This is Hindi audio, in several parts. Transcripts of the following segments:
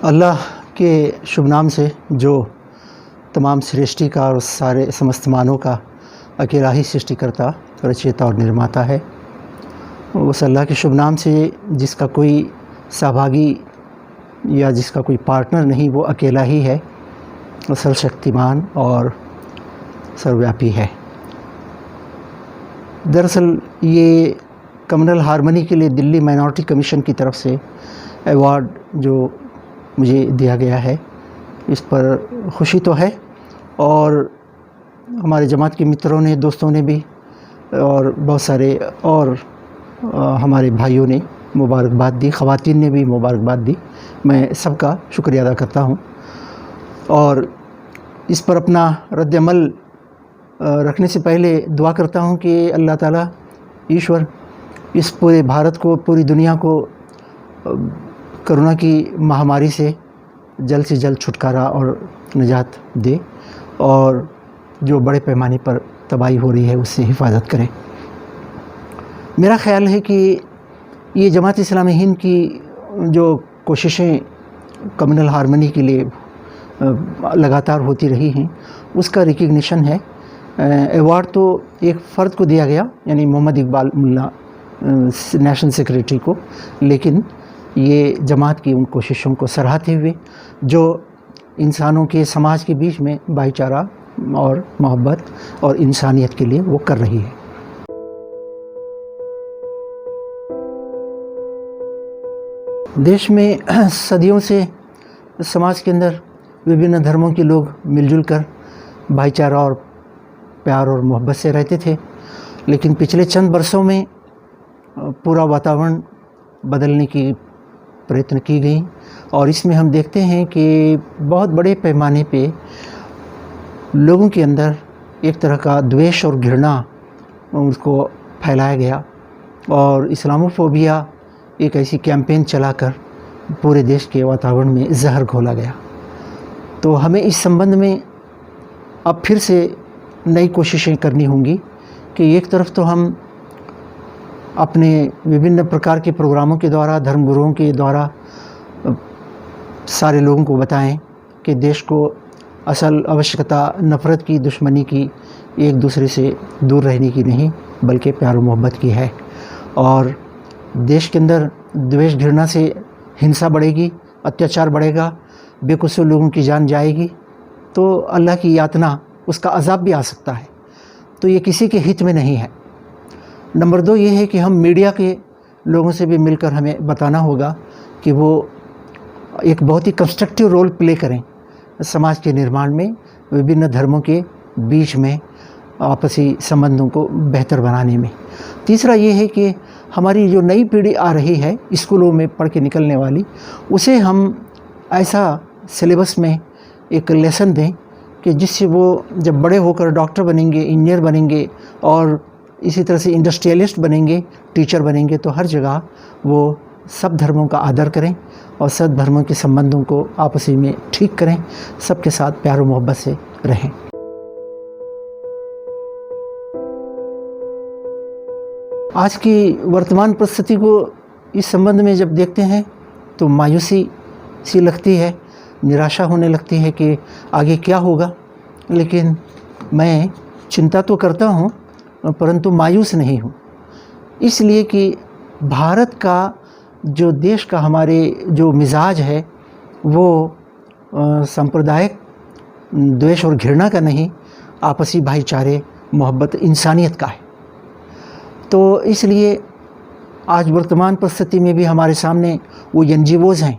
अल्लाह के शुभ नाम से जो तमाम सृष्टि का और सारे समस्त मानव का अकेला ही सृष्टिकर्ता, रचयिता और निर्माता है। उस अल्लाह के शुभ नाम से जिसका कोई सहभागी या जिसका कोई पार्टनर नहीं, वो अकेला ही है, सर्वशक्तिमान और सर्वव्यापी है। दरअसल ये कम्युनल हार्मनी के लिए दिल्ली माइनॉरिटी कमीशन की तरफ से अवार्ड जो मुझे दिया गया है, इस पर खुशी तो है और हमारे जमात के मित्रों ने, दोस्तों ने भी और बहुत सारे और हमारे भाइयों ने मुबारकबाद दी, ख़वातीन ने भी मुबारकबाद दी। मैं सबका शुक्रिया अदा करता हूँ और इस पर अपना रद्द-ए-अमल रखने से पहले दुआ करता हूँ कि अल्लाह ताला ईश्वर इस पूरे भारत को, पूरी दुनिया को कोरोना की महामारी से जल्द छुटकारा और निजात दे और जो बड़े पैमाने पर तबाही हो रही है उससे हिफाजत करें। मेरा ख़्याल है कि ये जमात इस्लामी हिंद की जो कोशिशें कम्युनल हार्मनी के लिए लगातार होती रही हैं, उसका रिकग्निशन है। अवार्ड तो एक फ़र्द को दिया गया, यानी मोहम्मद इकबाल मुल्ला नेशनल सेक्रेटरी को, लेकिन ये जमात की उन कोशिशों को सराहते हुए जो इंसानों के, समाज के बीच में भाईचारा और मोहब्बत और इंसानियत के लिए वो कर रही है। देश में सदियों से समाज के अंदर विभिन्न धर्मों के लोग मिलजुल कर भाईचारा और प्यार और मोहब्बत से रहते थे, लेकिन पिछले चंद वर्षों में पूरा वातावरण बदलने की प्रयत्न की गई और इसमें हम देखते हैं कि बहुत बड़े पैमाने पे लोगों के अंदर एक तरह का द्वेष और घृणा उसको फैलाया गया और इस्लामोफोबिया एक ऐसी कैंपेन चलाकर पूरे देश के वातावरण में जहर घोला गया। तो हमें इस संबंध में अब फिर से नई कोशिशें करनी होंगी कि एक तरफ तो हम अपने विभिन्न प्रकार के प्रोग्रामों के द्वारा, धर्मगुरुओं के द्वारा सारे लोगों को बताएं कि देश को असल आवश्यकता नफ़रत की, दुश्मनी की, एक दूसरे से दूर रहने की नहीं बल्कि प्यार और मोहब्बत की है। और देश के अंदर द्वेष घृणा से हिंसा बढ़ेगी, अत्याचार बढ़ेगा, बेकसूर लोगों की जान जाएगी, तो अल्लाह की यातना, उसका अज़ाब भी आ सकता है। तो ये किसी के हित में नहीं है। नंबर 2 ये है कि हम मीडिया के लोगों से भी मिलकर हमें बताना होगा कि वो एक बहुत ही कंस्ट्रक्टिव रोल प्ले करें समाज के निर्माण में, विभिन्न धर्मों के बीच में आपसी संबंधों को बेहतर बनाने में। तीसरा ये है कि हमारी जो नई पीढ़ी आ रही है स्कूलों में पढ़ के निकलने वाली, उसे हम ऐसा सिलेबस में एक लेसन दें कि जिससे वो जब बड़े होकर डॉक्टर बनेंगे, इंजीनियर बनेंगे और इसी तरह से इंडस्ट्रियलिस्ट बनेंगे, टीचर बनेंगे, तो हर जगह वो सब धर्मों का आदर करें और सब धर्मों के संबंधों को आपसी में ठीक करें, सबके साथ प्यार और मोहब्बत से रहें। आज की वर्तमान परिस्थिति को इस संबंध में जब देखते हैं तो मायूसी सी लगती है, निराशा होने लगती है कि आगे क्या होगा। लेकिन मैं चिंता तो करता हूँ परंतु मायूस नहीं हूँ, इसलिए कि भारत का जो देश का हमारे जो मिजाज है वो सांप्रदायिक द्वेष और घृणा का नहीं, आपसी भाईचारे, मोहब्बत, इंसानियत का है। तो इसलिए आज वर्तमान परिस्थिति में भी हमारे सामने वो एनजीओज़ हैं,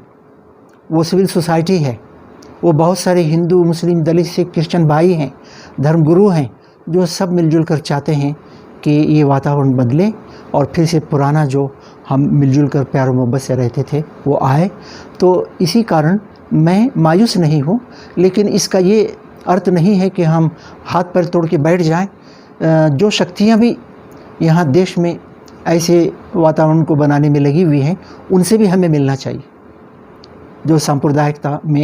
वो सिविल सोसाइटी है, वो बहुत सारे हिंदू, मुस्लिम, दलित, सिख, क्रिश्चियन भाई हैं, धर्मगुरु हैं, जो सब मिलजुल कर चाहते हैं कि ये वातावरण बदले और फिर से पुराना जो हम मिलजुल कर प्यार और मोहब्बत से रहते थे वो आए। तो इसी कारण मैं मायूस नहीं हूँ, लेकिन इसका ये अर्थ नहीं है कि हम हाथ पैर तोड़ के बैठ जाएं। जो शक्तियाँ भी यहाँ देश में ऐसे वातावरण को बनाने में लगी हुई हैं, उनसे भी हमें मिलना चाहिए। जो सांप्रदायिकता में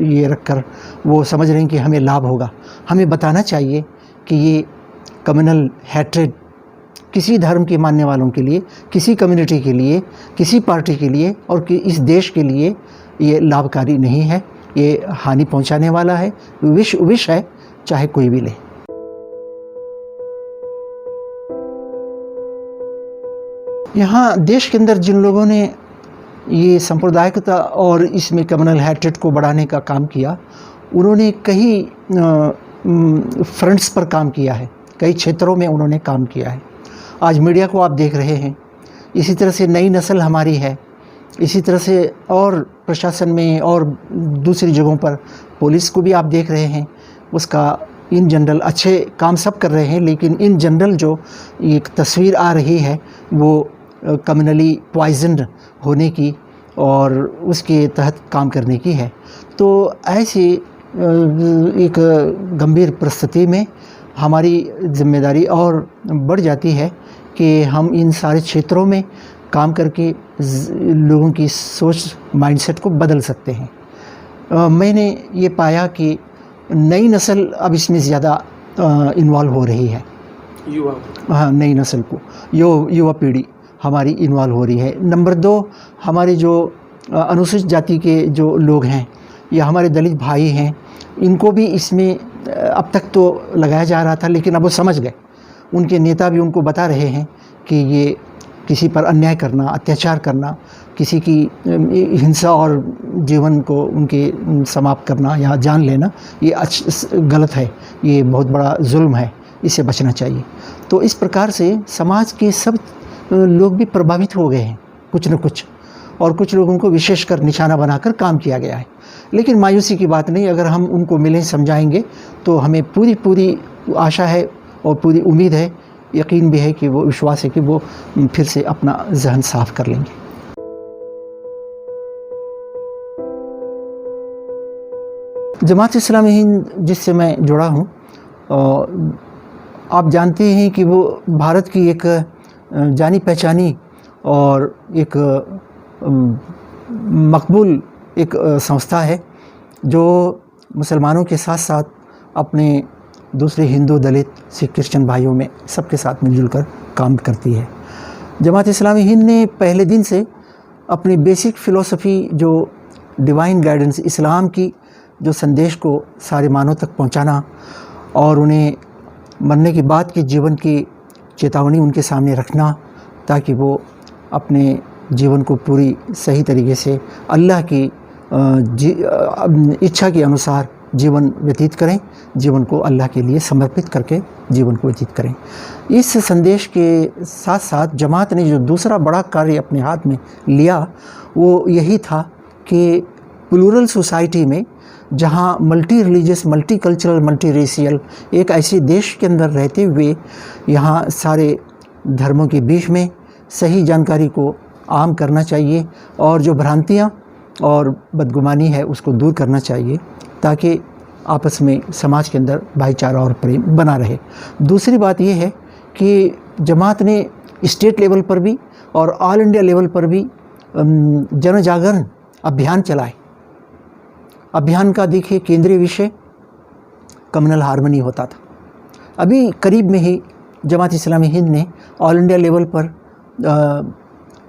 ये रखकर वो समझ रहे हैं कि हमें लाभ होगा, हमें बताना चाहिए कि ये कम्युनल हैट्रेड किसी धर्म के मानने वालों के लिए, किसी कम्युनिटी के लिए, किसी पार्टी के लिए और इस देश के लिए ये लाभकारी नहीं है, ये हानि पहुंचाने वाला है, विष है, चाहे कोई भी ले। यहाँ देश के अंदर जिन लोगों ने ये सांप्रदायिकता और इसमें कम्युनल हैट्रेड को बढ़ाने का काम किया, उन्होंने कई फ्रंट्स पर काम किया है, कई क्षेत्रों में उन्होंने काम किया है। आज मीडिया को आप देख रहे हैं, इसी तरह से नई नस्ल हमारी है, इसी तरह से और प्रशासन में और दूसरी जगहों पर पुलिस को भी आप देख रहे हैं, उसका इन जनरल अच्छे काम सब कर रहे हैं, लेकिन इन जनरल जो एक तस्वीर आ रही है वो कम्युनली पॉइजन्ड होने की और उसके तहत काम करने की है। तो ऐसी एक गंभीर परिस्थिति में हमारी जिम्मेदारी और बढ़ जाती है कि हम इन सारे क्षेत्रों में काम करके लोगों की सोच, माइंडसेट को बदल सकते हैं। मैंने ये पाया कि नई नस्ल अब इसमें ज़्यादा इन्वॉल्व हो रही है, हाँ, नई नस्ल को, युवा पीढ़ी हमारी इन्वॉल्व हो रही है। नंबर 2, हमारे जो अनुसूचित जाति के जो लोग हैं या हमारे दलित भाई हैं, इनको भी इसमें अब तक तो लगाया जा रहा था, लेकिन अब वो समझ गए, उनके नेता भी उनको बता रहे हैं कि ये किसी पर अन्याय करना, अत्याचार करना, किसी की हिंसा और जीवन को उनके समाप्त करना या जान लेना, ये गलत है, ये बहुत बड़ा जुल्म है, इससे बचना चाहिए। तो इस प्रकार से समाज के सब लोग भी प्रभावित हो गए हैं कुछ न कुछ, और कुछ लोगों को विशेषकर निशाना बनाकर काम किया गया है। लेकिन मायूसी की बात नहीं, अगर हम उनको मिलें, समझाएंगे, तो हमें पूरी आशा है और पूरी उम्मीद है, यकीन भी है कि वो, विश्वास है कि वो फिर से अपना जहन साफ कर लेंगे। जमात इस्लामी हिंद जिससे मैं जुड़ा हूँ, आप जानते हैं कि वो भारत की एक जानी पहचानी और एक मकबूल एक संस्था है, जो मुसलमानों के साथ साथ अपने दूसरे हिंदू, दलित, सिख, क्रिश्चियन भाइयों में सबके साथ मिलजुल कर काम करती है। जमात इस्लामी हिंद ने पहले दिन से अपनी बेसिक फ़िलॉसफ़ी, जो डिवाइन गाइडेंस, इस्लाम की जो संदेश को सारे मानव तक पहुंचाना और उन्हें मरने के बाद के जीवन की चेतावनी उनके सामने रखना, ताकि वो अपने जीवन को पूरी सही तरीके से अल्लाह की इच्छा के अनुसार जीवन व्यतीत करें, जीवन को अल्लाह के लिए समर्पित करके जीवन को व्यतीत करें। इस संदेश के साथ साथ जमात ने जो दूसरा बड़ा कार्य अपने हाथ में लिया, वो यही था कि प्लूरल सोसाइटी में, जहाँ multi religious, multi cultural, multi racial एक ऐसे देश के अंदर रहते हुए यहाँ सारे धर्मों के बीच में सही जानकारी को आम करना चाहिए, और जो भ्रांतियाँ और बदगुमानी है उसको दूर करना चाहिए, ताकि आपस में समाज के अंदर भाईचारा और प्रेम बना रहे। दूसरी बात ये है कि जमात ने स्टेट लेवल पर भी और ऑल इंडिया लेवल पर भी जन जागरण अभियान चलाए। अभियान का देखिए केंद्रीय विषय कम्युनल हार्मनी होता था। अभी करीब में ही जमात इस्लामी हिंद ने ऑल इंडिया लेवल पर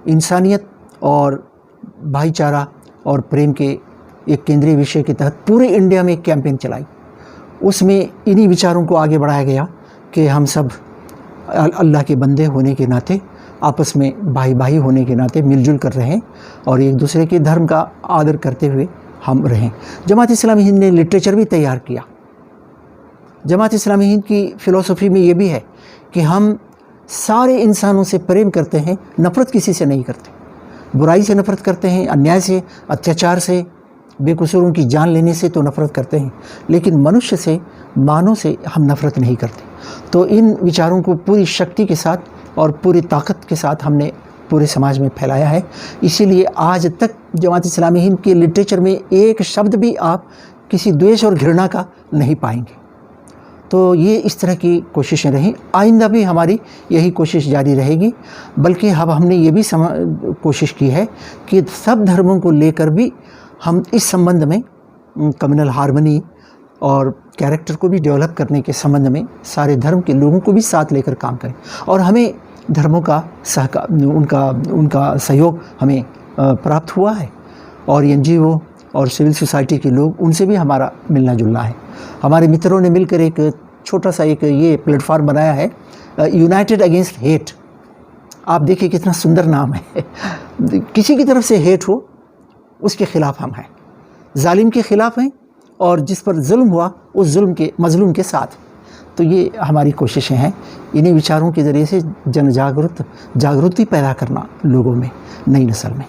इंसानियत और भाईचारा और प्रेम के एक केंद्रीय विषय के तहत पूरे इंडिया में एक कैंपेन चलाई। उसमें इन्हीं विचारों को आगे बढ़ाया गया कि हम सब अल्लाह के बंदे होने के नाते, आपस में भाई भाई होने के नाते मिलजुल कर रहें और एक दूसरे के धर्म का आदर करते हुए हम रहें। जमात इस्लामी हिंद ने लिटरेचर भी तैयार किया। जमात इस्लामी हिंद की फ़िलॉसफ़ी में ये भी है कि हम सारे इंसानों से प्रेम करते हैं, नफ़रत किसी से नहीं करते। बुराई से नफ़रत करते हैं, अन्याय से, अत्याचार से, बेकसूरों की जान लेने से तो नफ़रत करते हैं, लेकिन मनुष्य से, मानव से हम नफ़रत नहीं करते। तो इन विचारों को पूरी शक्ति के साथ और पूरी ताकत के साथ हमने पूरे समाज में फैलाया है। इसीलिए आज तक जमात इस्लामी हिंद के लिटरेचर में एक शब्द भी आप किसी द्वेष और घृणा का नहीं पाएंगे। तो ये इस तरह की कोशिशें रहीं, आइंदा भी हमारी यही कोशिश जारी रहेगी। बल्कि अब हमने ये भी कोशिश की है कि सब धर्मों को लेकर भी हम इस संबंध में कम्युनल हार्मनी और कैरेक्टर को भी डेवलप करने के संबंध में सारे धर्म के लोगों को भी साथ लेकर काम करें। और हमें धर्मों का उनका सहयोग हमें प्राप्त हुआ है और NGO और सिविल सोसाइटी के लोग, उनसे भी हमारा मिलना जुलना है। हमारे मित्रों ने मिलकर एक छोटा सा एक ये प्लेटफॉर्म बनाया है, यूनाइटेड अगेंस्ट हेट। आप देखिए कितना सुंदर नाम है। किसी की तरफ से हेट हो उसके ख़िलाफ़ हम हैं, जालिम के ख़िलाफ़ हैं, और जिस पर जुल्म हुआ उस जुल्म के मज़लूम के साथ। तो ये हमारी कोशिशें हैं, इन्हीं विचारों के ज़रिए से जागृति पैदा करना लोगों में, नई नस्ल में।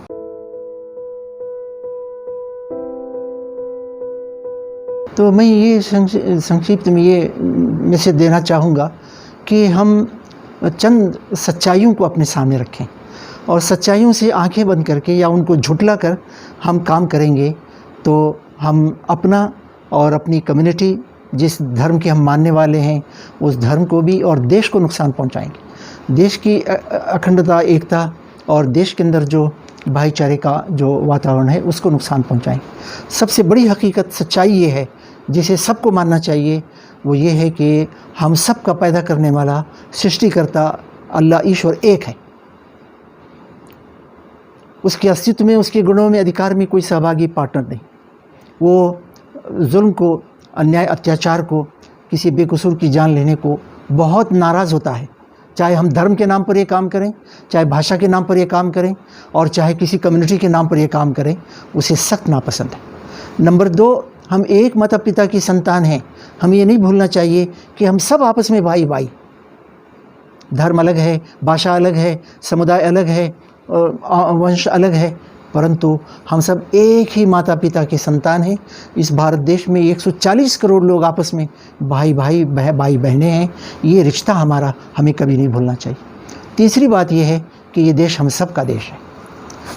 तो मैं ये संक्षिप्त में ये मैसेज देना चाहूँगा कि हम चंद सच्चाइयों को अपने सामने रखें, और सच्चाइयों से आंखें बंद करके या उनको झुठला कर हम काम करेंगे तो हम अपना और अपनी कम्युनिटी, जिस धर्म के हम मानने वाले हैं, उस धर्म को भी और देश को नुकसान पहुंचाएंगे। देश की अखंडता, एकता और देश के अंदर जो भाईचारे का जो वातावरण है उसको नुकसान पहुंचाएंगे। सबसे बड़ी हकीकत, सच्चाई ये है जिसे सबको मानना चाहिए, वो ये है कि हम सब का पैदा करने वाला सृष्टिकर्ता अल्लाह ईश्वर एक है। उसके अस्तित्व में, उसके गुणों में, अधिकार में कोई सहभागी पार्टनर नहीं। वो जुल्म को, अन्याय, अत्याचार को, किसी बेकसूर की जान लेने को बहुत नाराज़ होता है। चाहे हम धर्म के नाम पर ये काम करें, चाहे भाषा के नाम पर ये काम करें, और चाहे किसी कम्युनिटी के नाम पर ये काम करें, उसे सख्त नापसंद है। नंबर 2, हम एक माता पिता की संतान हैं। हमें ये नहीं भूलना चाहिए कि हम सब आपस में भाई भाई। धर्म अलग है, भाषा अलग है, समुदाय अलग है, वंश अलग है, परंतु हम सब एक ही माता पिता के संतान हैं। इस भारत देश में 140 करोड़ लोग आपस में भाई बहनें हैं। ये रिश्ता हमारा हमें कभी नहीं भूलना चाहिए। तीसरी बात यह है कि ये देश हम सब का देश है।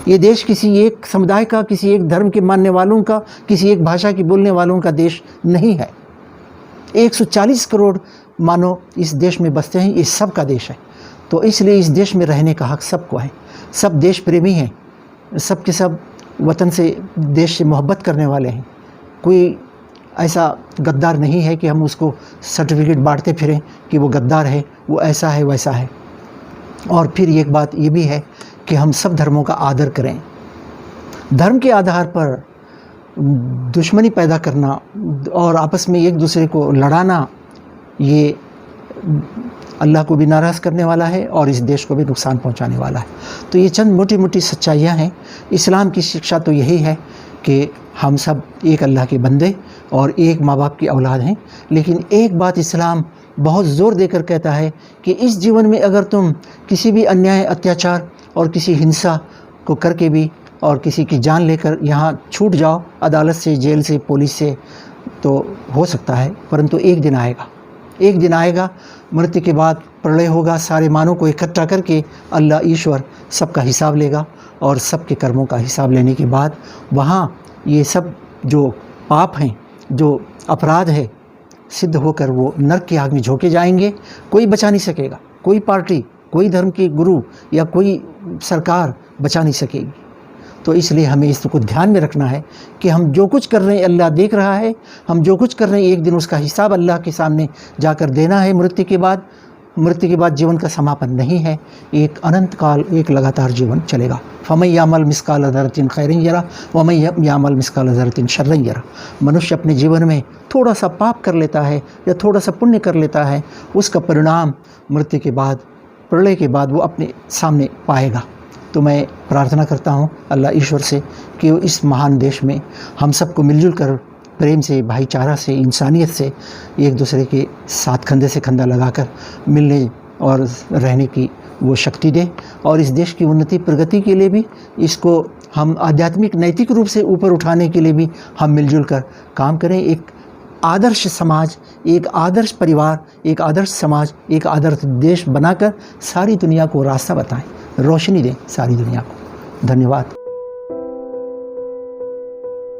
ये देश किसी एक समुदाय का, किसी एक धर्म के मानने वालों का, किसी एक भाषा की बोलने वालों का देश नहीं है। 140 करोड़ मानव इस देश में बसते हैं, ये सब का देश है। तो इसलिए इस देश में रहने का हक सबको है। सब देश प्रेमी हैं, सब के सब वतन से, देश से मोहब्बत करने वाले हैं। कोई ऐसा गद्दार नहीं है कि हम उसको सर्टिफिकेट बांटते फिरें कि वो गद्दार है, वो ऐसा है, वैसा है। और फिर एक बात ये भी है कि हम सब धर्मों का आदर करें। धर्म के आधार पर दुश्मनी पैदा करना और आपस में एक दूसरे को लड़ाना, ये अल्लाह को भी नाराज़ करने वाला है और इस देश को भी नुकसान पहुंचाने वाला है। तो ये चंद मोटी मोटी सच्चाइयाँ हैं। इस्लाम की शिक्षा तो यही है कि हम सब एक अल्लाह के बंदे और एक माँ बाप की औलाद हैं। लेकिन एक बात इस्लाम बहुत ज़ोर देकर कहता है कि इस जीवन में अगर तुम किसी भी अन्याय, अत्याचार और किसी हिंसा को करके भी और किसी की जान लेकर यहाँ छूट जाओ, अदालत से, जेल से, पुलिस से, तो हो सकता है, परंतु एक दिन आएगा, एक दिन आएगा, मृत्यु के बाद प्रलय होगा। सारे मानव को इकट्ठा करके अल्लाह ईश्वर सबका हिसाब लेगा, और सबके कर्मों का हिसाब लेने के बाद वहाँ ये सब जो पाप हैं, जो अपराध है, सिद्ध होकर वो नरक की आग में झोंके जाएंगे। कोई बचा नहीं सकेगा, कोई पार्टी, कोई धर्म के गुरु या कोई सरकार बचा नहीं सकेगी। तो इसलिए हमें इसको ध्यान में रखना है कि हम जो कुछ कर रहे हैं अल्लाह देख रहा है। हम जो कुछ कर रहे हैं एक दिन उसका हिसाब अल्लाह के सामने जाकर देना है। मृत्यु के बाद जीवन का समापन नहीं है, एक अनंत काल, एक लगातार जीवन चलेगा। फमन यामल मिस्काल ज़र्रतिन खैरन यरा वमन यामल मिस्काल ज़र्रतिन शर्रन यरा। मनुष्य अपने जीवन में थोड़ा सा पाप कर लेता है या थोड़ा सा पुण्य कर लेता है, उसका परिणाम मृत्यु के बाद, प्रलय के बाद वो अपने सामने पाएगा। तो मैं प्रार्थना करता हूँ अल्लाह ईश्वर से कि इस महान देश में हम सबको मिलजुल कर प्रेम से, भाईचारा से, इंसानियत से एक दूसरे के साथ कंधे से कंधा लगाकर मिलने और रहने की वो शक्ति दे, और इस देश की उन्नति, प्रगति के लिए भी, इसको हम आध्यात्मिक, नैतिक रूप से ऊपर उठाने के लिए भी हम मिलजुल कर काम करें। एक आदर्श समाज, एक आदर्श परिवार, एक आदर्श समाज, एक आदर्श देश बनाकर सारी दुनिया को रास्ता बताएं, रोशनी दें सारी दुनिया को। धन्यवाद।